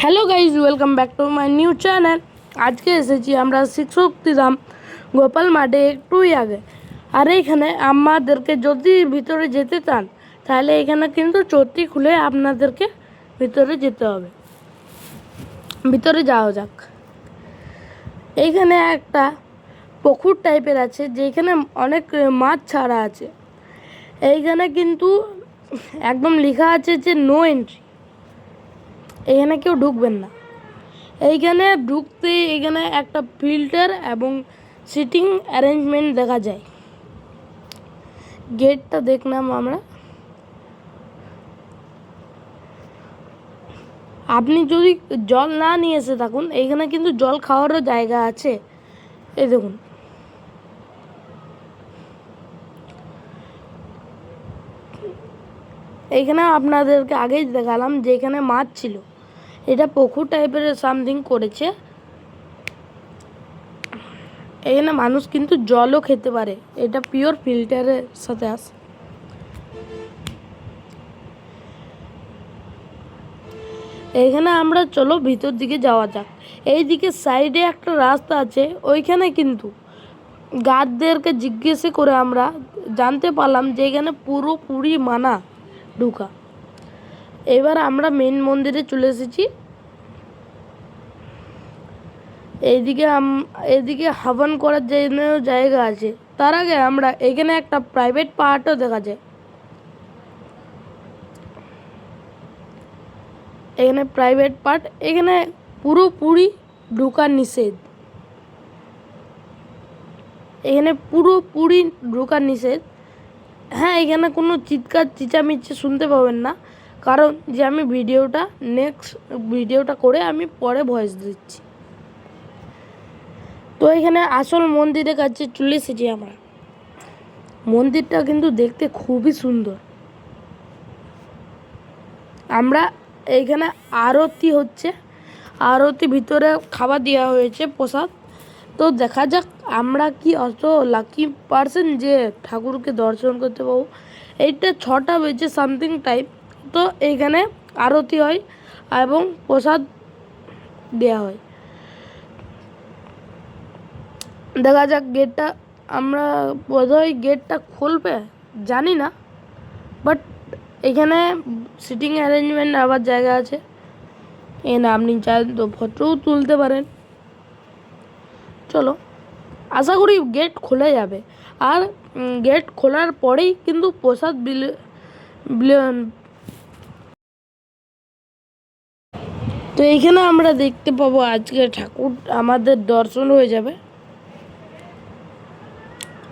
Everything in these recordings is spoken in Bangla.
Hello guys, welcome back to my new channel. আজকে এসেছি আমরা শক্তিধাম গোপাল মাঠে একটুই আগে। আর এইখানে আমাদেরকে যদি ভিতরে যেতে চান তাহলে এখানে কিন্তু চটি খুলে আপনাদেরকে ভিতরে যেতে হবে। ভিতরে যাওয়া যাক। এইখানে একটা পুকুর টাইপের আছে যেখানে অনেক মাছ ছাড়া আছে। এইখানে কিন্তু একদম লেখা আছে যে নো এন্ট্রি, এখানে কেউ ঢুকবেন না। এইখানে ঢুকতে এখানে একটা ফিল্টার এবং সিটিং অ্যারেঞ্জমেন্ট দেখা যায়। গেটটা দেখলাম আমরা। আপনি যদি জল না নিয়ে এসে থাকুন, এইখানে কিন্তু জল খাওয়ারও জায়গা আছে। এই দেখুন, এইখানে আপনাদেরকে আগেই দেখালাম যে এখানে মাছ ছিল। এটা পুকুর টাইপের সামথিং করেছে। এখানে মানুষ কিন্তু জলও খেতে পারে, এটা পিওর ফিল্টারের সাথে আসে। এইখানে আমরা চলো ভিতর দিকে যাওয়া যাক। এই দিকে সাইডে একটা রাস্তা আছে, ওইখানে কিন্তু গার্ডদেরকে জিজ্ঞেস করে আমরা জানতে পারলাম যে এখানে পুরোপুরি মানা ঢুকা। এবার আমরা মেন মন্দিরে চলে এসেছি। এইদিকে হাবন করার জন্য জায়গা আছে। তার আগে আমরা এখানে একটা প্রাইভেট পার্টও দেখা যায়। এখানে প্রাইভেট পার্ট, এখানে পুরোপুরি ঢোকা নিষেধ। এখানে পুরোপুরি ঢোকা নিষেধ। হ্যাঁ, এখানে কোনো চিৎকার চেঁচামেচি শুনতে পাবেন না, কারণ যে আমি ভিডিওটা করে আমি পরে ভয়েস দিচ্ছি। তো এখানে আসল মন্দিরের কাছে চলে এসেছি আমরা। মন্দিরটা কিন্তু দেখতে খুবই সুন্দর। আমরা এইখানে আরতি হচ্ছে, আরতি ভিতরে খাবার দেওয়া হয়েছে, প্রসাদ। তো দেখা যাক আমরা কি অত লাকি পারসন যে ঠাকুরকে দর্শন করতে পাবো। এইটা 6টা বেজে সামথিং টাইম। তো এইখানে আরতি হয় এবং প্রসাদ দেওয়া হয়। দেখা যাক গেটটা, আমরা বোধহয় গেটটা খুলবে জানি না, বাট এখানে সিটিং অ্যারেঞ্জমেন্ট আবার জায়গা আছে। এখানে আপনি চাইলে তো ফটোও তুলতে পারেন। চলো, আশা করি গেট খুলে যাবে। আর গেট খোলার পরেই কিন্তু প্রসাদ তো এইখানে আমরা দেখতে পাবো আজকে ঠাকুর আমাদের দর্শন হয়ে যাবে।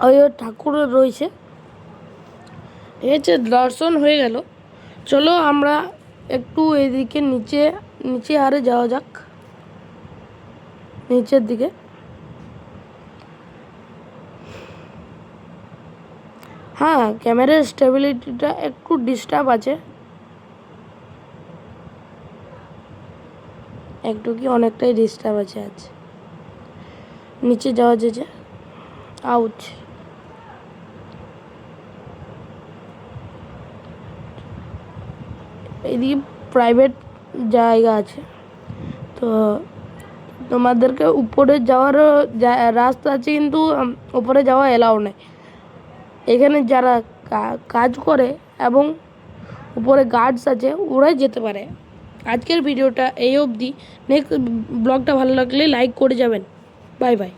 ওই ঠাকুর রয়েছে, ঠিক আছে, দর্শন হয়ে গেল। চলো আমরা একটু এদিকে নিচে আরে যাওয়া যাক, নিচের দিকে। হ্যাঁ, ক্যামেরার স্টেবিলিটিটা একটু ডিস্টার্ব আছে, একটু কি অনেকটাই ডিস্টার্ব আছে আজ। নিচে যাওয়া যেছে, আউট। এদিকে প্রাইভেট জায়গা আছে, তো তোমাদেরকে উপরে যাওয়ারও রাস্তা আছে, কিন্তু উপরে যাওয়া এলাও নেই। এখানে যারা কাজ করে এবং উপরে গার্ডস আছে, ওরাই যেতে পারে। আজকের ভিডিওটা এই অবধি। নেক্সট ব্লগটা ভালো লাগলে লাইক করে যাবেন। Bye bye.